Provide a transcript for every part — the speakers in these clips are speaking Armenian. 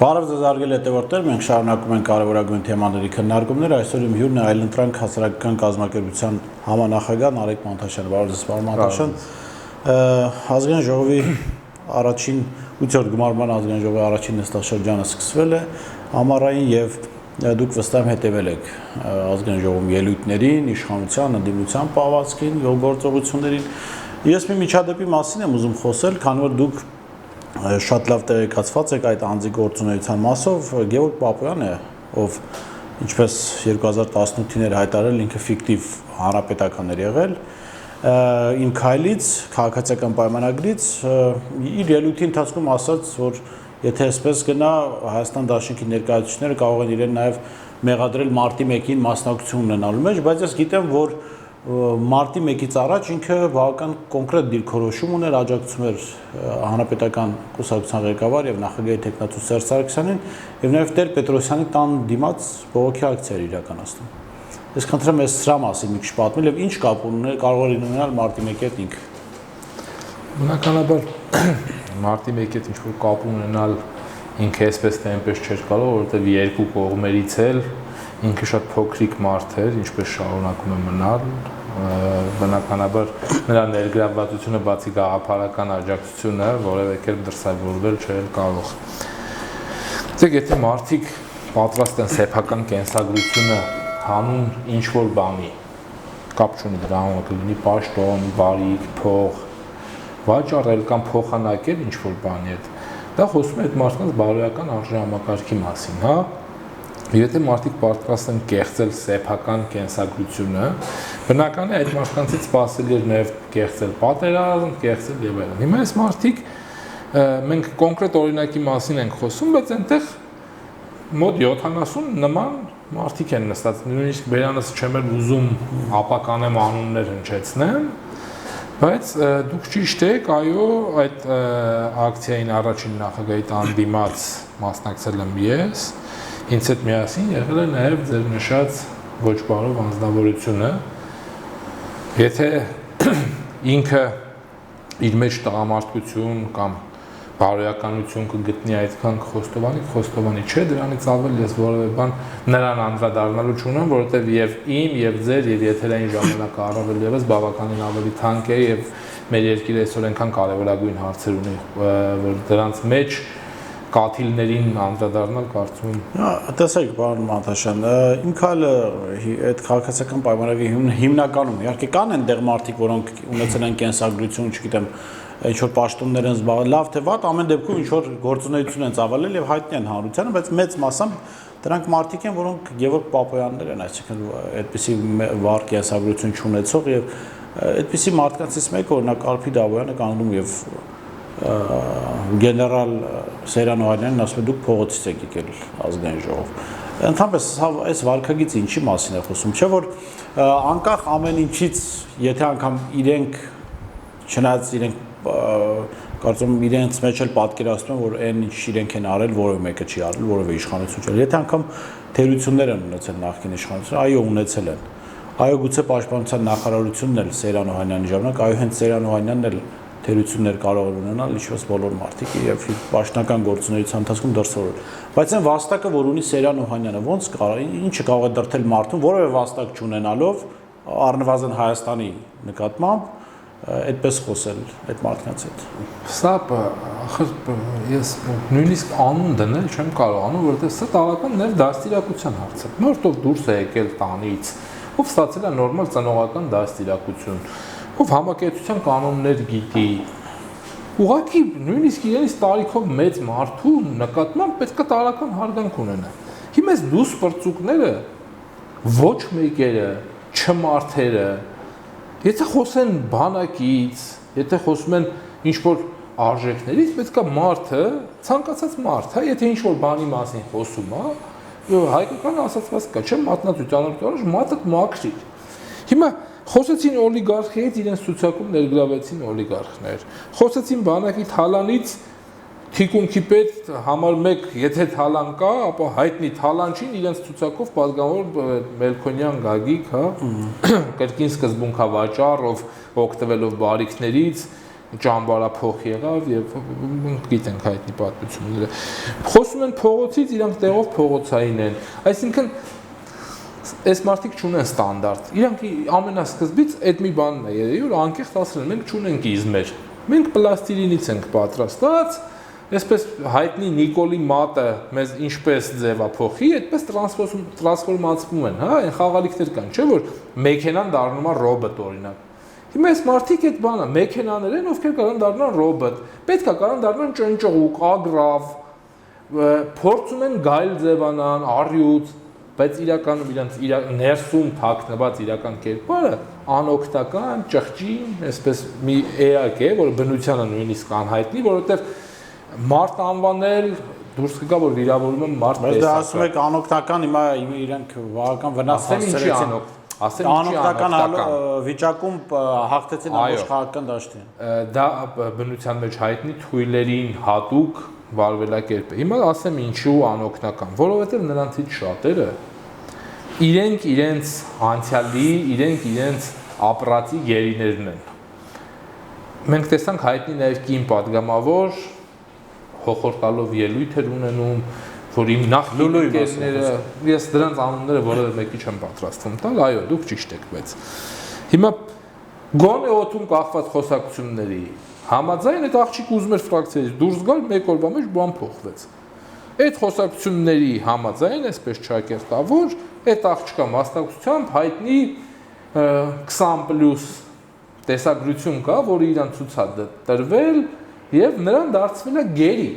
Բարև ձեզ արգել հետևորդներ, մենք շարունակում ենք կարևորագույն թեմաների քննարկումները, այսօր իմ հյուրն է Այլընտրանք հասարակական կազմակերպության համանախագահ Նարեկ Մանթաշյանը, բարև ձեզ պարոն Մանթաշյան։ Ազգային ժողովի առաջին 8-րդ գումարման ազգային ժողովի առաջին նստաշրջանը սկսվել է, ամառային եւ դուք վստահ հետևել եք ազգային ժողովում ելույթներին, իշխանության, ընդդիմության պահվածքին, գործողություններին։ Ես մի միջադեպի մասին եմ ուզում խոսել, քանի որ դուք շատ լավ տեղեկացված եք այդ անձի գործունեության մասով, Գևորգ Պապոյանը, ով ինչպես 2018-ին էր հայտարարել, ինքը ֆիկտիվ հանրապետական էր եղել, իմ քայլից, քաղաքացիական պայմանագրից իր ելույթի ընթացքում ասաց, որ եթե այսպես գնա Հայաստան Դաշնքի ներկայացուցիչները կարող են իրեն նաև մեղադրել մարտի 1-ին մասնակցություն ունենալու մեջ, բայց ես գիտեմ, որ մարտի 1-ից առաջ ինքը բավական կոնկրետ դիրքորոշում ուներ, աջակցում էր հանրապետական կուսակցության ղեկավար եւ նախագահի տեխնատու Սերժ Սարգսյանին եւ նաեւ Տեր Պետրոսյանի տան դիմաց բողոքի ակցիա էր իրականացնում։ Ես խնդրեմ ես սրա մասին մի քիչ պատմել եւ ինչ կապ ունի կարող է ունենալ մարտի 1-ի հետ ինքը։ Բնականաբար մարտի 1-ի հետ ինչ որ կապ ունենալ ինքը այսպես թե այնպես չէր կարող, որովհետեւ երկու կողմերից էլ ինքը շատ փոքրիկ մարդ էր, ինչպես շարունակում է մնալ, բնականաբար նրա ներգրավվածությունը բացի գաղափարական աջակցությունը որևէ կերպ դրսևորվել չէր կարող։ Դե եթե մարդիկ պատրաստ են սեփական կենսագրությունը հանուն ինչ որ բանի, կապ չունի դրա հետ, լինի պաշտոն, բարիք, փող, վաճառել կամ փոխանակել ինչ որ բանի հետ, դա խոսում է այդ մարդկանց բարոյական արժեհամակարգի մասին, հա։ Եթե մարդիկ պատրաստ են կեղծել սեփական կենսագրությունը, բնական է այդ մարդկանցից սպասելի էր նաև կեղծել պատերազմ, կեղծել եւ այլն։ Հիմա այս մարդիկ մենք կոնկրետ օրինակի մասին ենք խոսում, բայց այնտեղ մոտ 70 նման մարդիկ են նստած, նույնիսկ բերանս չեմ ուզում ապականեմ անուններ հնչեցնեմ, բայց դուք ճիշտ եք, այո, այդ ակցիային առաջին նախագահի տան դիմաց մասնակցել եմ ես։ Ինձ հետ միասին եղել է նաև ձեր նշած ոչ բարով անձնավորությունը, եթե ինքը իր մեջ տղամարդկություն կամ բարոյականություն կգտնի այդքան խոստովանի չէ, դրանից ավել ես որևէ բան նրան անդրադառնալու չունեմ, որովհետև եւ իմ եւ ձեր եւ եթերային ժամանակը առավել եւս բավականին ավելի թանկ է եւ մեր երկիրը այսօր այնքան կարեւորագույն հարցեր ունի, որ դրանց մեջ կաթիլներին անդրադառնալ կարծում եմ։ Տեսեք, պարոն Մանթաշյան, իմ քայլը այդ քաղաքացիական պայմանագրի հիմնականում իհարկե կան այնտեղ մարդիկ, որոնք ունեցել են կենսագրություն, չգիտեմ, ինչ որ պաշտոններ են զբաղել, լավ թե վատ, ամեն դեպքում ինչ որ գործունեություն են ծավալել եւ հայտնի են հանրությանը, բայց մեծ մասամբ դրանք մարդիկ են, որոնք Գևորգ Պապոյաններ են, այսինքն այդպիսի վառ կենսագրություն չունեցող եւ այդպիսի մարդկանցից մեկը օրինակ Արփի Դավոյանը կանգնում եւ գեներալ Սեյրան Օհանյանն ասում է դուք փողոցից եք եկել ազգային ժողով։ Ընդհանրապես այս վարկագիծը ինչի մասին է խոսում, չէ՞ որ անկախ ամեն ինչից, եթե անգամ իրենք չնայած իրենք կարծում եմ իրենց մեջ էլ պատկերացնում են, որ այն ինչ իրենք են արել, որևէ մեկը չի արել, որևէ իշխանություն չի արել։ Եթե անգամ թերություններ են ունեցել նախկին իշխանությունը, այո, ունեցել են։ Այո, գուցե պաշտպանության նախարարությունն էլ Սեյրան Օհանյանի ժամանակ, այո, հենց Սեյրան Օհանյանն էլ թերություններ կարող են ունենալ, ինչպես բոլոր մարդիկ եւ պաշտոնական գործունեության ընթացքում դրսևորել։ Բայց այն վաստակը, որ ունի Սեյրան Օհանյանը, ոնց կարող, ինչը կարող է դրթել մարդուն, որևէ վաստակ չունենալով, առնվազն Հայաստանի նկատմամբ, այդպես խոսել այդ մարդկանց հետ։ Սա ախր ես նույնիսկ անուն դնել չեմ կարողանում, որովհետեւ սա տարական ներդաստիարակության հարց է։ Մարդով դուրս է եկել տանից, ով ստացել է նորմալ ծնողական դաստիարակություն, ով համակեցության կանոններ գիտի, ուղղակի նույնիսկ իրենից տարիքով մեծ մարդու նկատմամբ պետք է տարական հարգանք ունենա։ Հիմա այս դուս պրծուկները ոչ մեկերը, չմարդերը, եթե խոսեն բանակից, եթե խոսում են ինչ-որ արժեքներից, պետք է մարդը, ցանկացած մարդ, հա, եթե ինչ-որ բանի մասին խոսում, հա, հայկական ասացված կա, չէ՞, մատնացույցանորոշ մատը մաքրիր։ Հիմա խոսեցին օլիգարխիից, իրենց ցուցակում ներգրավեցին օլիգարխներ։ Խոսեցին բանակի թալանից, թիկունքի պետ համար 1, եթե թալան կա, ապա հայտնի թալանչին իրենց ցուցակով պատգամավոր Մելքոնյան Գագիկ, հա, կրկին սկզբունքավաճառ, ով օգտվելով բարիքներից ճամբարափոխ եղավ եւ գիտենք հայտնի պատմությունները։ Խոսում են փողոցից, իրանք տեղով փողոցային են։ Այսինքն այս մարդիկ չունեն ստանդարտ։ Իրանք ամենասկզբից այդ մի բանն է երևի, որ անկեղծ ասել են, մենք չունենք իզմեր։ Մենք պլաստիլինից ենք պատրաստած, այսպես հայտնի Նիկոլի մատը մեզ ինչպես ձևափոխի, այդպես տրանսֆորմացվում են, հա, այն խաղալիքներ կան, չէ՞ որ մեքենան դառնում է ռոբոտ օրինակ։ Հիմա այս մարդիկ այդ բանը, մեքենաներ են, ովքեր կարող են դառնալ ռոբոտ, պետք է կարող դառնան ճնճղուկ, ագրավ, փորձում են գայլ ձևանան, առյուծ, բայց իրականում իրենց ներսում թաքնված իրական կերպարը անօգնական, ճղճին, այսպես մի էակ է, որը բնությանը նույնիսկ անհայտնի, որովհետև մարդ անվանել դուրս կգա, որ վիրավորում են մարդ տեսակը։ Բայց դա ասում եք անօգնական, հիմա իրենք վաղական վնաս հասցրեցին։ Անօգնական վիճակում հաղթեցին աշխարհական դաշտին։ Դա բնության մեջ հայտնի թույլերին հատուկ վարվելակերպ է։ Հիմա ասեմ ինչու անօգնական, որովհետև նրանցից շատերը իրենք իրենց անցյալի, իրենք իրենց ապրածի գերիներն են։ Մենք տեսանք հայտնի նաև կին падգամավոր հոխորտալով ելույթ էր ունենում, որ իմ նախկին ընկերները, ես դրանց անունները որևէ մեկի չեմ պատրաստվում տալ, այո, դուք ճիշտ եք, բայց հիմա գոնե օդում կախված խոսակցությունների համաձայն այդ աղջիկը ուզում էր ֆրակցիայից դուրս գալ, մեկ օրվա մեջ բան փոխվեց։ Այդ խոսակցությունների համաձայն, այսպես ճակերտավոր, այդ աղջկա մասնակցությամբ հայտնի 20+ տեսագրություն կա, որը իրան ցույց է տրվել եւ նրան դարձվել է գերի։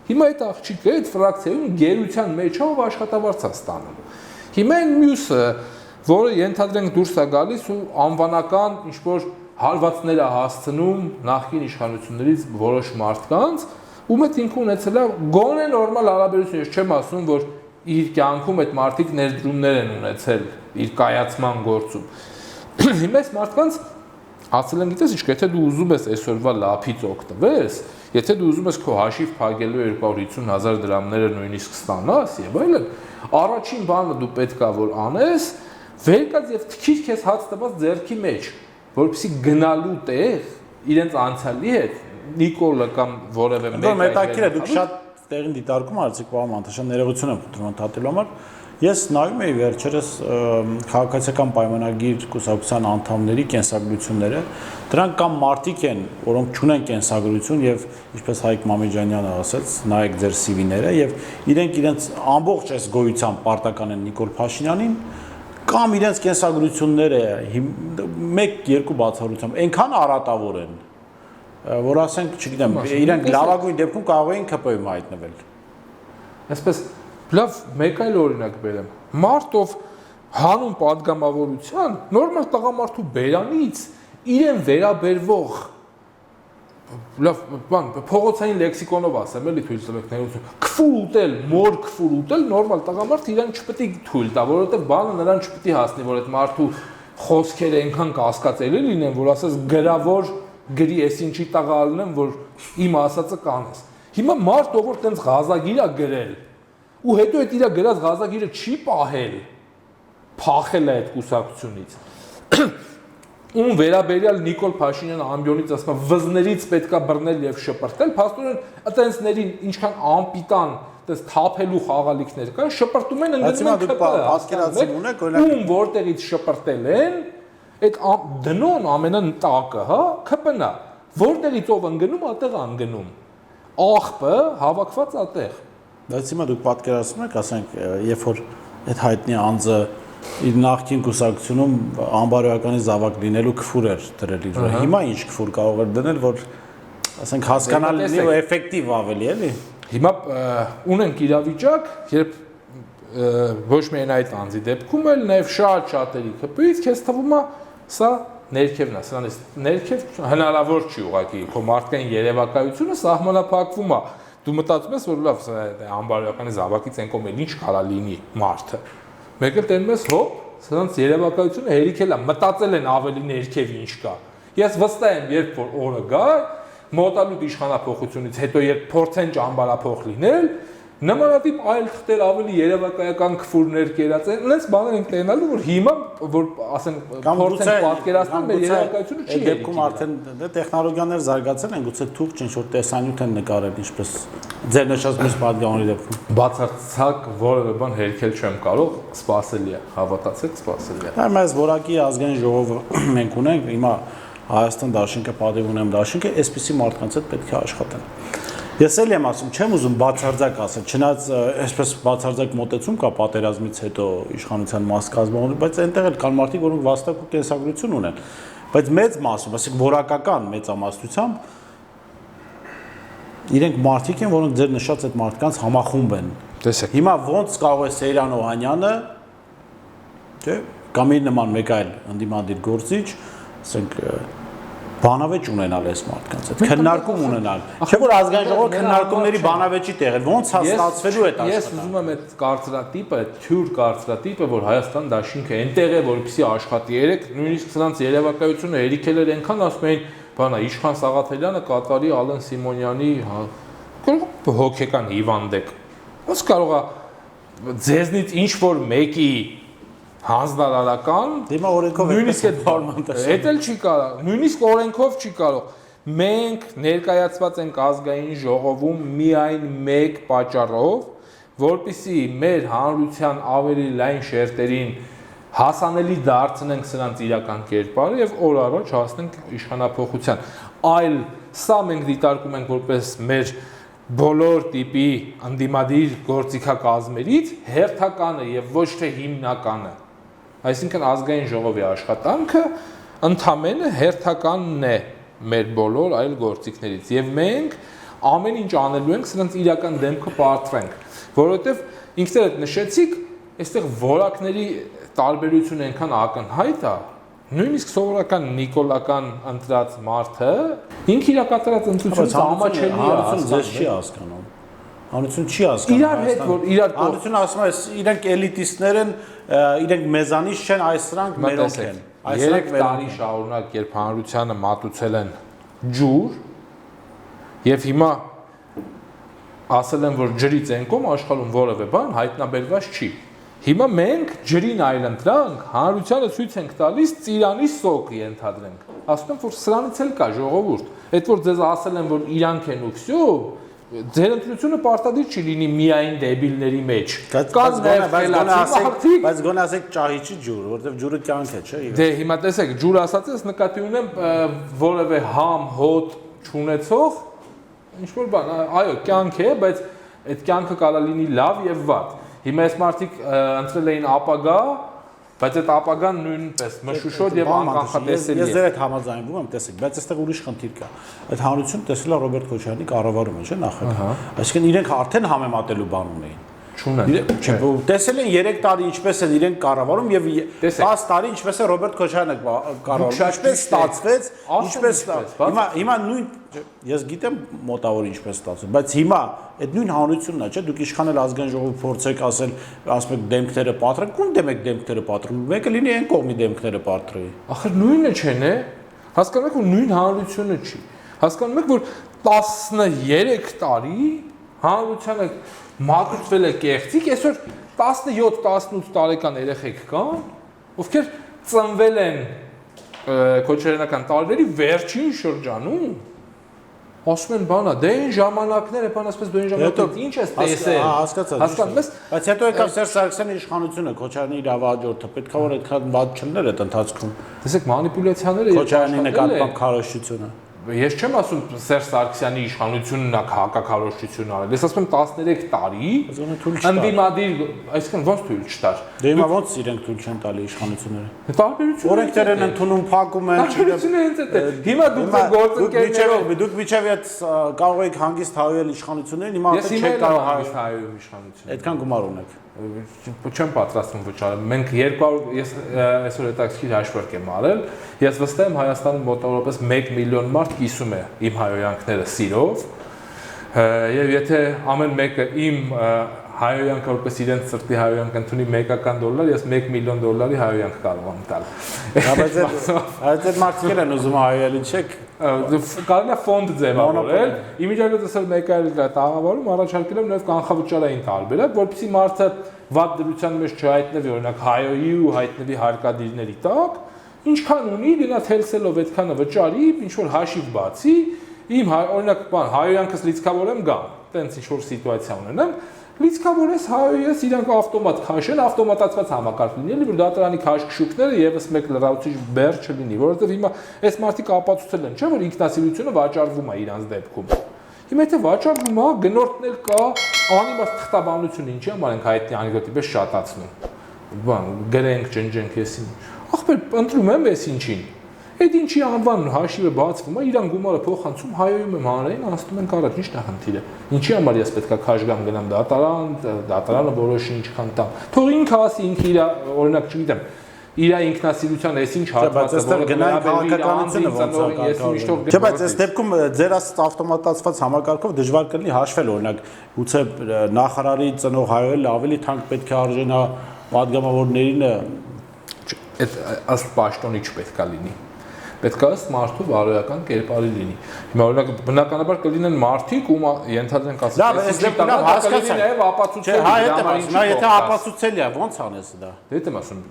Հիմա այդ աղջիկը այդ ֆրակցիայում գերության մեջ ով աշխատավարձ է ստանում։ Հիմա այն մյուսը, որը ենթադրենք դուրս է գալիս ու անվանական ինչ-որ հարվածներ է հասցնում նախկին իշխանություններից որոշ մարդկանց, ում այդ ինքը ունեցել է գոնե նորմալ հարաբերություն, ես չեմ ասում, որ իր կյանքում այդ մարդիկ ներդրումներ են ունեցել իր կայացման գործում։ Հիմա այս մարդկանց ասել են, գիտես ինչ, եթե դու ուզում ես այսօրվա լափից օգտվես, եթե դու ուզում ես քո հաշիվ փակելու 250,000 դրամները նույնիսկ ստանաս եւ այլն, առաջին բանը դու պետքա որ անես, վեր կաց եւ թքիր քեզ հաց տված ձեռքի մեջ, որպեսզի գնալու տեղ իրենց անցյալի հետ Նիկոլը կամ որևէ մեկ այլ հետաքրքիր է, դուք շատ տեղին դիտարկում արեցիք, պարոն Մանտաշյան, ներողություն եմ խնդրում ընդհատելու համար։ Ես նայում էի վերջերս քաղաքացիական պայմանագիր կուսակցության անդամների կենսագրությունները, դրանք կամ մարդիկ են, որոնք չունեն կենսագրություն եւ ինչպես Հայկ Մամեջանյանը ասաց, նայեք ձեր CV-ները եւ իրենց ամբողջ այս գոյությամբ պարտական են Նիկոլ Փաշինյանին, կամ իրենց կենսագրությունները 1-2 բացառությամբ այնքան արատավոր են, որ ասենք, չգիտեմ, իրենք լավագույն դեպքում կարող էին ԿՊ-ում հայտնվել։ Այսպես լավ մեկ այլ օրինակ բերեմ։ Մարդով հանուն падգամավորության նորմալ տղամարդու բերանից իրեն վերաբերվող լավ բան փողոցային լեքսիկոնով ասեմ, էլի թույլ տվեք ներողություն։ Քֆուր ուտել, մոր քֆուր ուտել նորմալ տղամարդ իրան չպետք է թույլ տա, որովհետև բանը նրան չպետք է հասնի, որ այդ մարդու խոսքերը այնքան կասկածելի լինեն, որ ասես գրավոր գրի էս ինչի տաղա ալնեմ, որ իմ ասածը կանես։ Հիմա մարդ ով որ տենց ղազագիր է գրել ու հետո այդ իր գրած ղազագիրը չի պահել, փախել է այդ կուսակցությունից։ Ում վերաբերյալ Նիկոլ Փաշինյանը ամբիոնից ասում է վզներից պետքա բռնել եւ շպրտել, փաստորեն այտենցներին ինչքան անպիտան այտենց թափելու խաղալիքներ կան, շպրտում են ընկնում պատկերացում ունեք, օրինակ ում որտեղից շպրտել են, այդ դնոն ամենատակը, հա, ԿՊ-նա, որտեղից ով ընկնում, այդտեղ ընկնում։ Աղբը հավաքված այդտեղ։ Բայց հիմա դուք պատկերացնում եք, ասենք, երբ որ այդ հայտնի անձը իր նախկին կուսակցությունում անբարոյականի զավակ լինելու քֆուր էր դրել իր վրա։ Հիմա ինչ քֆուր կարող էր դնել, որ ասենք հասկանալի ու էֆեկտիվ ավելի, էլի։ Հիմա ունենք իրավիճակ, երբ ոչ միայն այդ անձի դեպքում, այլ նաև շատ-շատերի ԿՊ-ից քեզ թվում է սա ներքևն է, սրանից ներքև հնարավոր չի ուղղակի, քո մարդկային երևակայությունը սահմանափակվում է։ Դու մտածում ես, որ լավ, անբարոյականի զավակից են կողմել ինչ կարա լինի մարդը։ Մեկ էլ տենում ես, հոպ, սրանց երևակայությունը հերիքել է, մտածել են ավելի ներքև ինչ կա։ Ես վստահ եմ, երբ որ օրը գա, մոտալուտ իշխանափոխությունից հետո երբ փորձեն ճամբարափոխ լինել, Նմանատիպ այլ թղթեր ավելի երևակայական քֆուրներ կերած են, այնպես բաներ ենք տենալու, որ հիմա որ ասենք փորձենք պատկերացնել մեր երևակայությունը չի եղել։ Դեպքում արդեն տեխնոլոգիաներ զարգացել են, գուցե թուրք ինչ որ տեսանյութ են նկարել, ինչպես ձեր նշած մյուս պատգամավորի դեպքում։ Բացարձակ որևէ բան հերքել չեմ կարող, սпасելի է, հավատացեք, սпасելի է։ Այս որակի ազգային ժողովը մենք ունենք, հիմա Հայաստան դաշինքը, պատիվ ունեմ դաշինքը, այսպիսի մարդկանց հետ պետք է աշխատեն։ Ես էլ եմ ասում, չեմ ուզում բացարձակ ասել, չնայած այսպես բացարձակ մոտեցում կա պատերազմից հետո իշխանության մաս կազմավորելու, բայց այնտեղ էլ կան մարդիկ, որոնք վաստակ ու կենսագրություն ունեն, բայց մեծ մասում, ասենք որակական մեծամասնությամբ իրենք մարդիկ են, որոնք ձեր նշած այդ մարդկանց համախումբ են։ Տեսեք։ Հիմա ոնց կարող է Սեյրան Օհանյանը, չէ, կամ իր նման մեկ այլ ընդդիմադիր գործիչ, ասենք բանավեճ ունենալ այս մարդկանց հետ, քննարկում ունենալ։ Չէ՞ որ ազգային ժողովը քննարկումների բանավեճի տեղ է, ոնց հաստատվելու է դա։ Ես ուզում եմ այդ կարծրատիպը, թյուր կարծրատիպը, որ Հայաստան դաշինքը այնտեղ է, որպեսզի աշխատի։ Երեք նույնիսկ սրանց երևակայությունը հերիքել էր այնքան ասում էին, բանա Իշխան Սաղաթելյանը կատարի Ալեն Սիմոնյանի հոգեկան հիվանդ եք։ Ոնց կարող է ձեզնից ինչ որ մեկի հանձնարարական Դիմա օրենքով նույնիսկ այդ բարման էլ չի կարող, նույնիսկ օրենքով չի կարող։ Մենք ներկայացված ենք ազգային ժողովում միայն մեկ պատճառով, որպեսզի մեր հանրության ավելի լայն շերտերին հասանելի դարձնենք սրանց իրական կերպարը եւ օր առաջ հասնենք իշխանափոխության։ Այլ սա մենք դիտարկում ենք որպես մեր բոլոր տիպի անդիմադիր գործիքակազմերից հերթականը եւ ոչ թե հիմնականը։ Այսինքն ազգային ժողովի աշխատանքը ընդամենը հերթականն է մեր բոլոր այլ գործիքներից եւ մենք ամեն ինչ անելու ենք սրանց իրական դեմքը պարտվենք, որովհետեւ ինքներդ նշեցիք, այստեղ որակների տարբերությունը այնքան ակնհայտ է, նույնիսկ սովորական նիկոլական ընտրած մարդը ինքը իր կատարած ընտրությունից ամաչելի է, ձեզ չի հասկանում։ Հանրություն չի հասկանում։ Իրար հետ որ իրար Հանրությունը ասում է, իրենք էլիտիստներ են, իրենք մեզանից չեն, այս սրանք մերոնք են։ 3 տարի շարունակ երբ հանրությանը մատուցել են ջուր եւ հիմա ասել են որ ջրից են կողմ աշխարհում որևէ բան հայտնաբերված չի։ Հիմա մենք ջրին այլընտրանք հանրությանը ցույց ենք տալիս ծիրանի սոկ ենթադրենք։ Ասում եմ որ սրանից էլ կա ժողովուրդ։ Այդ որ ձեզ ասել են որ իրանք են ու վсё ձեր ընտրությունը պարտադիր չի լինի միայն դեբիլների մեջ։ Բայց գոնե ասեք ճահիճի ջուր, որովհետև ջուրը կյանք է, չէ՞։ Դե հիմա տեսեք, ջուր ասած ես նկատի ունեմ որևէ համ, հոտ չունեցող ինչ որ բան, այո, կյանք է, բայց այդ կյանքը կարա լինի լավ եւ վատ։ Հիմա այս մարդիկ ընտրել էին ապագա, բայց այդ ապագան նույնպես մշուշոտ եւ անկանխատեսելի է։ Ես ձեր հետ համաձայնվում եմ, տեսեք, բայց այստեղ ուրիշ խնդիր կա։ Այդ հանրությունը տեսել է Ռոբերտ Քոչարյանի կառավարումը, չէ՞, նախագահ։ Այսինքն իրենք արդեն համեմատելու բան ունեին։ Չունեն։ Չէ, տեսել են 3 տարի ինչպես են իրենք կառավարում եւ 10 տարի ինչպես է Ռոբերտ Քոչարյանը կառավարում։ Ինչպես ստացվեց, ինչպես հիմա նույն ես գիտեմ մոտավոր ինչպես ստացվում, բայց հիմա այդ նույն հանրությունն է, չէ՞, դուք իշխանել ազգային ժողովը փորձեք ասել, ասում եք դեմքները պատրեք, ո՞ւմ դեմ եք դեմքները պատրում։ Մեկը լինի այն կողմի դեմքները պատրեի։ Ախր նույնը չեն է։ Հասկանում եք, որ նույն հանրությունը չի։ Հասկանում եք, որ 13 տարի հանրությանը մատուցվել է կեղծիք, այսօր 17-18 տարեկան երեխեք կան, ովքեր ծնվել են քոչարյանական տարիների վերջին շրջանում, ասում են բանա, դե այն ժամանակները, բան ասպես դու այն ժամանակները ինչ ես տեսել։ Հասկանում ես։ Բայց հետո եկավ Սերժ Սարգսյանի իշխանությունը, Քոչարյանի իր ավաջորդը, պետք է որ այդքան վատ չլներ այդ ընթացքում։ Տեսեք, մանիպուլյացիաները Քոչարյանի նկատմամբ քարոզչությունը։ Ես չեմ ասում Սերժ Սարգսյանի իշխանությունն է հակակարողություն արել։ Ես ասում եմ 13 տարի ընդդիմադիր, այսինքն ոնց թույլ չտար։ Դե հիմա ոնց իրենք թույլ չեն տալի իշխանությունները։ Տարբերությունը օրենքներ են ընդունում, փակում են, Տարբերությունը հենց այդ է։ Հիմա դուք գործընկերներով դուք միջև այդ կարող եք հանգիստ հայել իշխանություններին, հիմա արդեն չեք կարող հանգիստ հայել իշխանություններին։ Այդքան գումար ունեք։ Չեմ պատրաստվում վճարել։ Մենք 200 ես այսօր հետաքրքիր հաշվարկ եմ արել։ Ես վստահ եմ Հայաստանում մոտավորապես 1 միլիոն մարդ կիսում է իմ հայոյանքները սիրով։ Եվ եթե ամեն մեկը իմ հայոյանքը որպես իրենց սրտի հայոյանք ընդունի մեկական դոլար, ես 1 միլիոն դոլարի հայոյանք կարող եմ տալ։ Այդ մարդիկն են ուզում հայոյել, չեք կարելի է ֆոնդ ձևավորել, իմիջիայլոց էլ մեկ այլ տաղավարում առաջարկելով նաև կանխավճարային տարբերակ, որպեսզի մարդը վատ դրության մեջ չհայտնվի, օրինակ հայոյի ու հայտնվի հարկադիրների տակ, ինչքան ունի, դրա թելսելով այդքանը վճարի, ինչ որ հաշիվ բացի, իմ օրինակ հայոյանքս լիցքավորեմ գամ, տենց ինչ որ սիտուացիա ունենամ, լիցքավորես հայոյես իրանք ավտոմատ քաշեն, ավտոմատացված համակարգ լինի, որ դատարանի քաշքշուկները եւս մեկ լրացուցիչ բեր չլինի, որովհետեւ հիմա այս մարդիկ ապացուցել են, չէ՞ որ ինքնասիրությունը վաճառվում է իրանց դեպքում։ Հիմա եթե վաճառվում է, գնորդն էլ կա, անիմաստ թղթաբանությունը ինչի համար ենք հայտնի անեկդոտի պես շատացնում։ Բան, գրենք, ջնջենք եսին։ Ախպեր, ընտրում եմ ես ինչին։ Այդ ինչի անվանն հաշիվը բացվում է, իրան գումարը փոխանցում, հայոյում եմ հանրային, անցնում ենք առաջ, ի՞նչն է խնդիրը։ Ինչի համար ես պետքա քաշգամ գնամ դատարան, դատարանը որոշի ինչքան տամ։ Թող ինքը ասի, ինքը իր օրինակ չգիտեմ, իր ինքնասիրության էս ինչ հատվածը, որը գնային քաղաքականությունը ոնց է կարգավորվում։ Չէ, բայց այս դեպքում ձեր ասած ավտոմատացված համակարգով դժվար կլինի հաշվել, օրինակ, գուցե նախարարի ծնող հայոյել ավելի թանկ պետք է արժենա падգամավորներին այդ ըստ պաշտոնի չպետք է լինի։ Պետք է ըստ մարդու բարոյական կերպարի լինի։ Հիմա օրինակ բնականաբար կլինեն մարդիկ, ում ենթադրենք ասած, լավ, այս դեպքում հասկացա։ Նաև ապացուցել։ Չէ, նա եթե ապացուցել է, ո՞նց անես դա։ Դե դեմ ասում,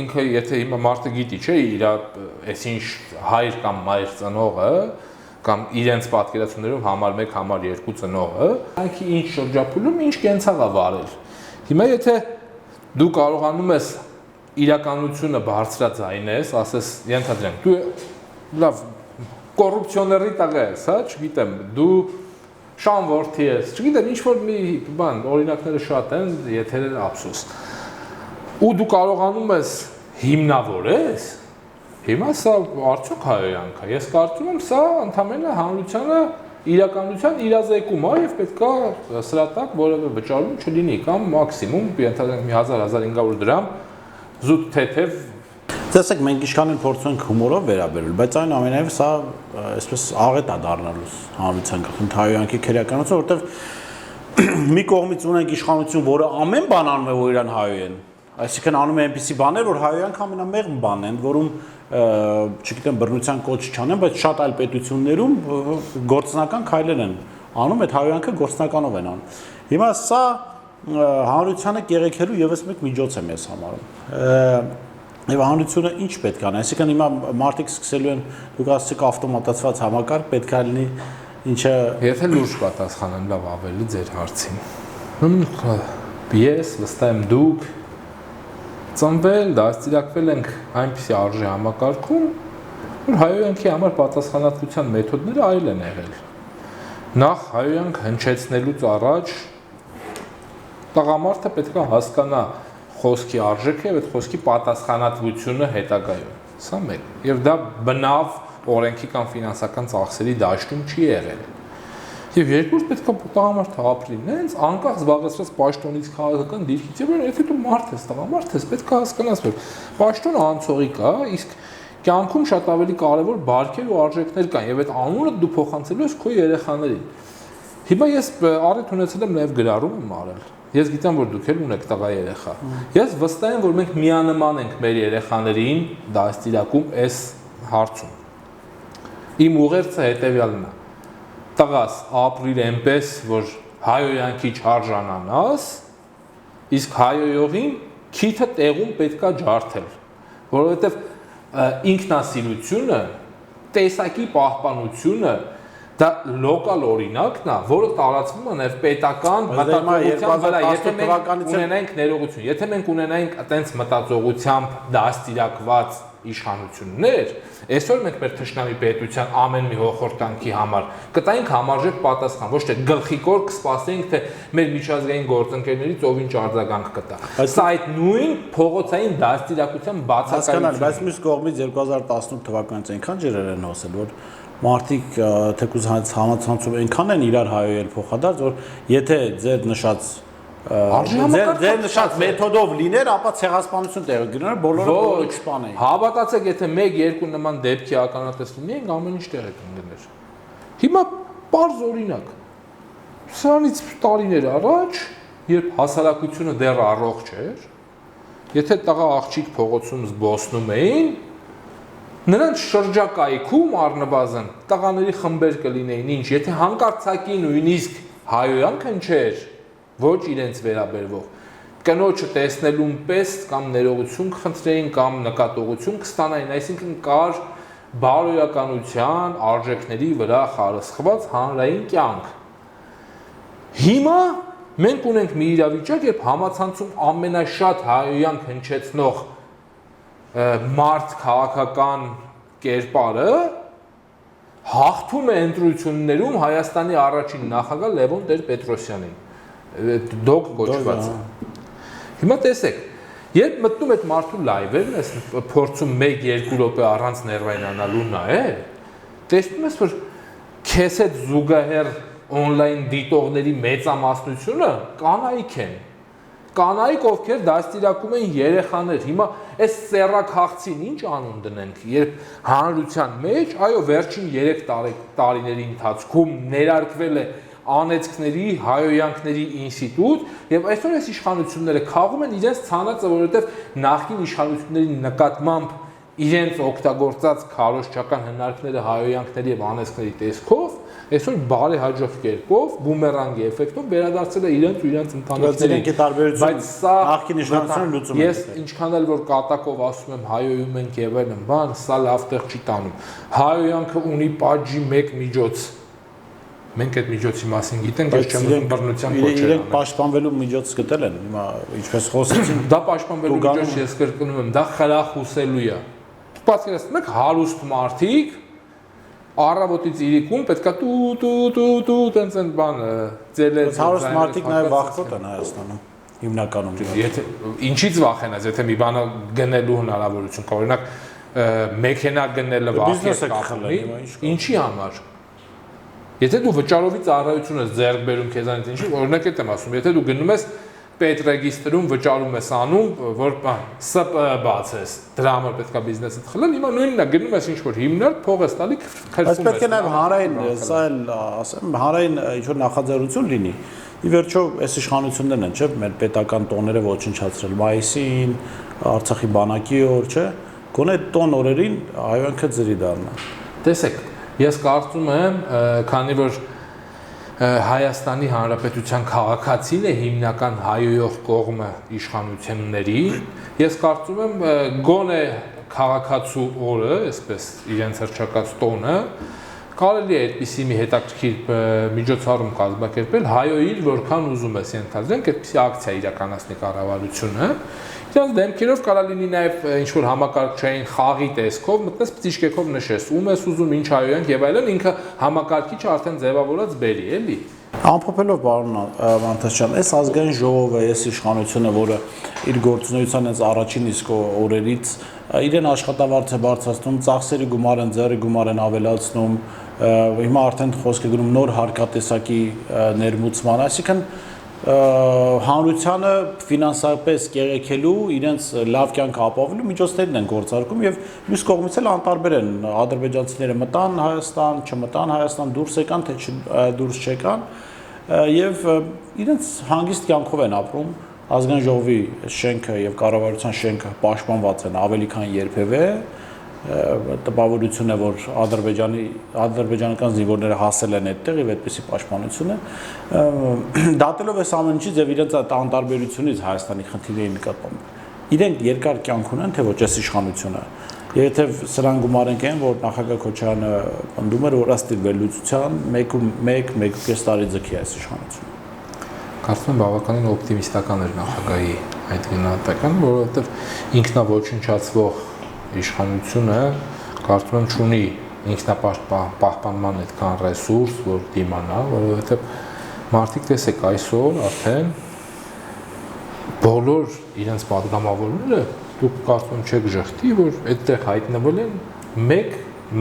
ինքը եթե հիմա մարդը գիտի, չէ, իր այսինչ հայր կամ մայր ծնողը կամ իրենց պատկերացումներով համար 1, համար 2 ծնողը, այնքի ինչ շրջափուլում, ինչ կենցաղ է վարել։ Հիմա եթե դու կարողանում ես իրականությունը բարձրաձայնես, ասես ենթադրենք, դու լավ կոռուպցիոների տղա ես, հա, չգիտեմ, դու շան որդի ես, չգիտեմ, ինչ որ մի բան, օրինակները շատ են, եթերերը ափսոս։ Ու դու կարողանում ես հիմնավորես, հիմա սա արդյոք հայոյանք է։ Ես կարծում եմ սա ընդհանրապես հանրությանը իրականության իրազեկում է եւ պետքա սրա տակ որևէ վճարում չլինի կամ մաքսիմում ենթադրենք մի 1000-1500 դրամ զուտ թեթև տեսեք մենք ինչքան փորձում ենք հումորով վերաբերել, բայց այնուամենայնիվ սա այսպես աղետ է դառնալու հանրության գլխին հայոյանքի քերականությունը, որովհետեւ մի կողմից ունենք իշխանություն, որը ամեն բան անում է, որ իրան հայոյեն, այսինքն անում է այնպիսի բաներ, որ հայոյանք ամենամեղմ բանն են, որում չգիտեմ բռնության կոչ չանեն, բայց շատ այլ պետություններում գործնական քայլեր են անում, այդ հայոյանքը գործնականով են անում։ Հիմա սա հանրությանը կեղեքելու եւս մեկ միջոց եմ ես համարում։ Եվ հանրությունը ինչ պետք է անի, այսինքն հիմա մարդիկ սկսելու են դուք ասացիք ավտոմատացված համակարգ պետք է լինի, ինչը եթե լուրջ պատասխանեմ լավ ավելի ձեր հարցին։ Ես վստահ եմ դուք ծնվել, դաստիարակվել ենք այնպիսի արժե համակարգում, որ հայոյանքի համար պատասխանատվության մեթոդները այլ են եղել։ Նախ հայոյանք հնչեցնելուց առաջ տղամարդը պետք է հասկանա խոսքի արժեքը եւ այդ խոսքի պատասխանատվությունը հետագայում։ Սա մեկ։ Եվ դա բնավ օրենքի կամ ֆինանսական ծախսերի դաշտում չի եղել։ Եվ երկրորդ պետք է տղամարդը ապրի նենց անկախ զբաղեցրած պաշտոնից քաղաքական դիրքից եւ եթե դու մարդ ես տղամարդ ես պետք է հասկանաս որ պաշտոնը անցողիկ է իսկ կյանքում շատ ավելի կարեւոր բարքեր ու արժեքներ կան եւ այդ անունը դու փոխանցելու ես քո երեխաներին։ Հիմա ես առիթ ունեցել եմ նաեւ գրառում եմ արել։ Ես գիտեմ որ դուք էլ ունեք տղա երեխա։ Ես վստահ եմ որ մենք միանման ենք մեր երեխաներին դաստիարակում այս հարցում։ Իմ ուղերձը հետեւյալն է։ Տղաս ապրիր այնպես, որ հայոյանքի չարժանանաս, իսկ հայոյողին քիթը տեղում պետքա ջարդել, որովհետև ինքնասիրությունը, տեսակի պահպանությունը դա լոկալ օրինակն է, որը տարածվում է նաև պետական մտածողության վրա, եթե մենք ունենայինք ներողություն, եթե մենք ունենայինք այտենց մտածողությամբ դաստիարակված իշխանություններ, այսօր մենք մեր թշնամի պետության ամեն մի հոխորտանքի համար կտայինք համարժեք պատասխան, ոչ թե գլխիկոր կսպասենք, թե մեր միջազգային գործընկերներից ով ինչ արձագանք կտա։ Սա այդ նույն փողոցային դաստիարակության բացակայությունն է։ Բայց մյուս կողմից 2018 թվականից այնքան ջրեր են հոսել, որ մարդիկ թեկուզ համացանցում այնքան են իրար հայոյել փոխադարձ, որ եթե ձեր նշած ձեր նշած մեթոդով լիներ, ապա ցեղասպանություն տեղի կգրներ, բոլորը կսպանեին։ Հավատացեք, եթե 1-2 նման դեպքի ականատես լինեին, ամեն ինչ տեղի կգրներ։ Հիմա պարզ օրինակ։ Սրանից տարիներ առաջ երբ հասարակությունը դեռ առողջ էր, եթե տղա աղջիկ փողոցում զբոսնում էին, նրանց շրջակայքում առնվազն տղաների խմբեր կլինեին, ինչ, եթե հանկարծակի նույնիսկ հայոյան քնչեր, ոչ իրենց վերաբերվող, կնոջը տեսնելուն պես կամ ներողություն կխնդրեին կամ նկատողություն կստանային, այսինքն կար բարոյականության արժեքների վրա խարսխված հանրային կյանք։ Հիմա մենք ունենք մի իրավիճակ, երբ համացանցում ամենաշատ հայոյան հնչեցնող մարդ քաղաքական կերպարը հաղթում է ընտրություններում Հայաստանի առաջին նախագահ Լևոն Տեր-Պետրոսյանին, դոկ կոչվածը։ Հիմա տեսեք, երբ մտնում եք մարդու լայվերն, ես փորձում 1-2 րոպե առանց ներվայնանալու նայել, տեսնում ես, որ քեզ հետ զուգահեռ on-line դիտողների մեծամասնությունը կանայք են։ Կանայք, ովքեր դաստիարակում են երեխաներ։ Հիմա այս սեռաքաղցին ինչ անուն դնենք, երբ հանրության մեջ, այո, վերջին 3 տարիների ընթացքում ներարկվել է անեծքների, հայոյանքների ինստիտուտ եւ այսօր այս իշխանությունները քաղում են իրենց ցանածը, որովհետեւ նախկին իշխանությունների նկատմամբ իրենց օգտագործած քարոզչական հնարքները հայոյանքների եւ անեծքների տեսքով այսօր բարեհաջող կերպով բումերանգի էֆեկտով վերադարձել է իրենց ու իրենց ընտանիքներին։ Բայց սա նախկին իշխանությունը լուծում է։ Ես ինչքան էլ որ կատակով ասում եմ հայոյում ենք եւ այլն, բան, սա լավ տեղ չի տանում։ Հայոյանքը ունի պատժի մեկ միջոց։ Մենք այդ միջոցի մասին գիտենք, ես չեմ ուզում բռնության կոչել։ Իրենք պաշտպանվելու միջոց գտել են, հիմա ինչպես խոսեցին, դա պաշտպանվելու միջոց ես կրկնում եմ, դա խրախուսելու է։ Պատկերացնում եք հարուստ մարդիկ առավոտից իրիկուն պետքա տու տենց են բան ձելել։ Հարուստ մարդիկ նաև վախկոտ են Հայաստանում հիմնականում։ Եթե ինչից վախենաս, եթե մի բանը գնելու հնարավորություն կա, օրինակ մեքենա գնելը վախի կապի, ինչի համար։ Եթե դու վճարովի ծառայություն ես ձեռք բերում քեզանից ինչի, օրինակ այդ եմ ասում, եթե դու գնում ես պետրեգիստրում վճարում ես անում, որ ՍՊ բացես, դրա համար պետքա բիզնեսը խլել, հիմա նույնն է գնում ես ինչ-որ հիմնարկ փող ես տալի քրվում ես։ Բայց պետք է նաև հանրային, սա էլ ասեմ, հանրային ինչ-որ նախաձեռնություն լինի։ Ի վերջո, այս իշխանություններն են, չէ՞, մեր պետական տոները ոչնչացրել, մայիսին, Արցախի բանակի օր, չէ՞, գոնե տոն օրերին հայոյանքը ձրի դառնա։ Տեսեք, ես կարծում եմ, քանի որ Հայաստանի Հանրապետության քաղաքացին է հիմնական հայոյող կողմը իշխանությունների, ես կարծում եմ գոնե քաղաքացու օրը, այսպես իրենց հռչակած տոնը, կարելի է այդպիսի մի հետաքրքիր միջոցառում կազմակերպել, հայոյիր որքան ուզում ես ենթադրենք, այդպիսի ակցիա իրականացնի կառավարությունը, Իրանց դեմքերով կարա լինի նաև ինչ-որ համակարգչային խաղի տեսքով, մտնես պտիշկեքով նշես, ում ես ուզում, ինչ հայոյանք եւ այլն, ինքը համակարգիչը արդեն ձևավորած բերի, էլի։ Ամփոփելով պարոն Մանթաշյան, այս ազգային ժողովը, այս իշխանությունը, որը իր գործունեության այս առաջին իսկ օրերից իրեն աշխատավարձ է բարձրացնում, ծախսերի գումար են, ձեռի գումար են ավելացնում, հիմա արդեն խոսք է գնում նոր հարկատեսակի ներմուծման, այսինքն հանրությանը ֆինանսապես կեղեքելու, իրենց լավ կյանք ապահովելու միջոցներն են գործարկում եւ մյուս կողմից էլ անտարբեր են ադրբեջանցիները մտան Հայաստան, չմտան Հայաստան, դուրս եկան թե դուրս չեկան եւ իրենց հանգիստ կյանքով են ապրում ազգային ժողովի շենքը եւ կառավարության շենքը պաշտպանված են ավելի քան երբևէ տպավորություն է որ ադրբեջանական զինվորները հասել են այդտեղ եւ այդպեսի պաշտպանություն է դատելով այս ամեն ինչից եւ իրենց անտարբերությունից Հայաստանի խնդիրների նկատմամբ իրենք երկար կյանք ունեն թե ոչ այս իշխանությունը եթե սրան գումարենք այն որ նախագահ Քոչարյանը պնդում էր որ ըստ իր վերլուծության 1.5 տարի ձգի այս իշխանությունը Կարծում եմ բավականին օպտիմիստական էր նախագահի այդ գնահատականը որովհետեւ ինքնաոչնչացվող իշխանությունը կարծում եմ ունի ինքնապահպանման այդքան ռեսուրս, որ դիմանա, որովհետև մարդիկ տեսեք այսօր արդեն բոլոր իրենց падգամավորները դուք կարծում չեք ժխտի, որ այդտեղ հայտնվել են մեկ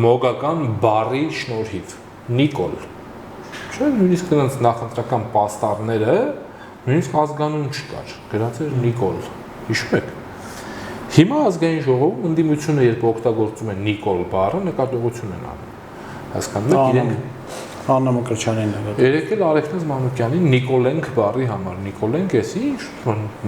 մոգական բառի շնորհիվ՝ Նիկոլ։ Չէ՞, նույնիսկ նրանց նախընտրական պաստառները նույնիսկ ազգանուն չկար, գրած էր Նիկոլ։ Հիշում եք։ Հիմա ազգային ժողովում ընդդիմությունը երբ օգտագործում են Նիկոլ բառը նկատողություն են անում։ Հասկանում եք, իրենք Աննա Մկրտչյանին է։ Երեք էլ Արեգնազ Մանուկյանին Նիկոլենք բառի համար Նիկոլենք էսի ինչ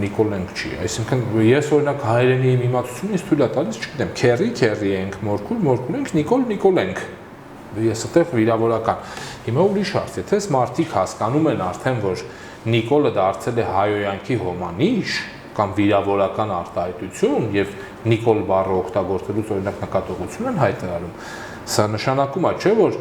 Նիկոլենք չի, այսինքն ես օրինակ հայերենի իմ իմացությունից թույլ է տալիս, չգիտեմ, քերի ենք, մորքուր ենք, Նիկոլենք։ Ես այդտեղ վիրավորական։ Հիմա ուրիշ հարց, եթե մարդիկ հասկանում են արդեն, որ Նիկոլը դարձել է հայոյանքի հոմանիշ կամ վիրավորական արտահայտություն եւ Նիկոլ բառը օգտագործելուց օրինակ նկատողություն են հայտարարում, սա նշանակում է, չէ՞ որ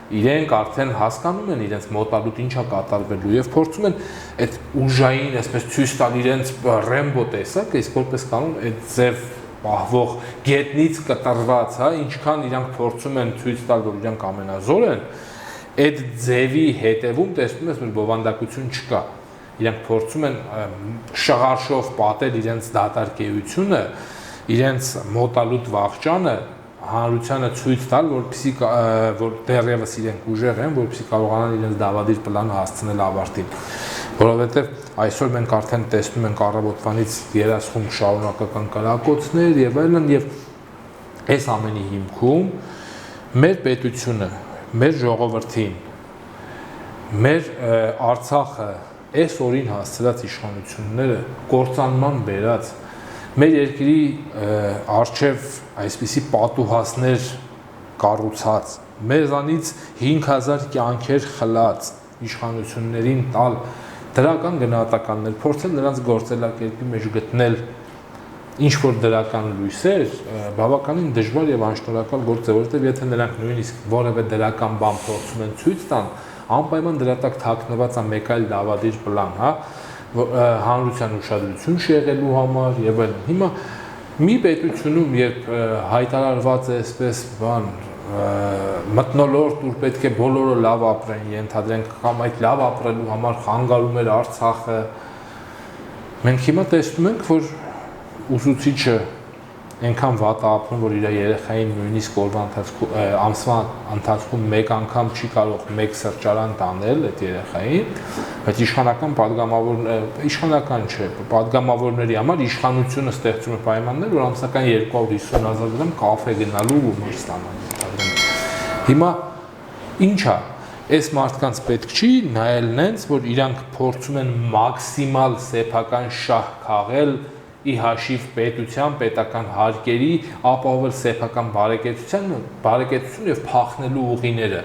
իրենք արդեն հասկանում են իրենց մոտալուտ ինչա կատարվելու եւ փորձում են այդ ուժային, այսպես ցույց տալ իրենց Ռեմբո տեսակը, իսկ որպես կանոն այդ ձև պահվող գետնից կտրված, հա, ինչքան իրանք փորձում են ցույց տալ, որ իրանք ամենազոր են, այդ ձևի հետևում տեսնում ես, որ բովանդակություն չկա։ Իրանք փորձում են շղարշով պատել իրենց դատարկեությունը, իրենց մոտալուտ վաղճանը հանրությանը ցույց տալ, որպեսզի որ դեռևս իրենք ուժեղ են, որպեսզի կարողանան իրենց դավադիր պլանը հասցնել ավարտին։ Որովհետև այսօր մենք արդեն տեսնում ենք առավոտվանից երասխում շարունակական կրակոցներ եւ այլն, եւ այս ամենի հիմքում մեր պետությունը, մեր ժողովրդին, մեր Արցախը այս օրին հասցրած իշխանությունները կործանման բերած մեր երկրի արչև այսպիսի պատուհասներ կառուցած, մեզանից 5000 կյանքեր խլած իշխանություններին տալ դրական գնահատականներ, փորձել նրանց գործելակերպի մեջ գտնել ինչ-որ դրական լույսեր, բավականին դժվար եւ անշնորհակալ գործ է, որովհետեւ եթե նրանք նույնիսկ որևէ դրական բան փորձում են ցույց տան, անպայման դրա տակ թաքնված է մեկ այլ դավադիր պլան, հա, հանրության ուշադրություն շեղելու համար եւ այլն։ Հիմա մի պետությունում երբ հայտարարված է այսպես բան մթնոլորտ, որ պետք է բոլորը լավ ապրեն, ենթադրենք, կամ այդ լավ ապրելու համար խանգարում էր Արցախը, մենք հիմա տեսնում ենք, որ ուսուցիչը այնքան վատ ապրում, որ իր երեխային նույնիսկ օրվա ընթացքում ամսվա ընթացքում մեկ անգամ չի կարող մեկ սրճարան տանել այդ երեխային, բայց իշխանական չէ, падգամավորների համար իշխանությունը ստեղծում է պայմաններ, որ ամսական 250,000 դրամ կաֆե գնալու ու ստանալու։ Հիմա ինչա, այս մարդկանց պետք չի նայել նենց, որ իրանք փորձում են մաքսիմալ սեփական շահ քաղել ի հաշիվ պետության, պետական հարկերի, ապահովել սեփական բարեկեցություն եւ փախնելու ուղիները։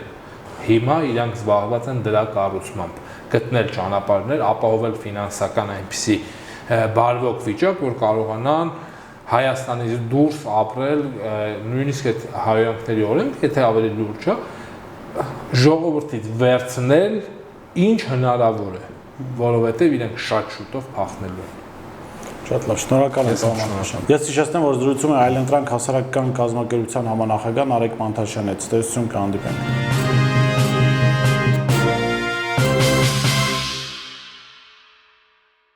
Հիմա իրանք զբաղված են դրա կառուցմամբ, գտնել ճանապարհներ, ապահովել ֆինանսական այնպիսի բարվոք վիճակ, որ կարողանան Հայաստանից դուրս ապրել, նույնիսկ այդ հայոյանքների օրենք, եթե ավելի լուրջ է, ժողովրդից վերցնել ինչ հնարավոր է, որովհետեւ իրենք շատ շուտով փախնելու են։ Շատ լավ, շնորհակալ եմ պարոն Մանուկյան։ Ես հիշեցնեմ, որ զրուցում է Այլընտրանք հասարակական կազմակերպության համանախագահ Նարեկ Մանթաշյանն հետ։ Ստեսություն կհանդիպենք։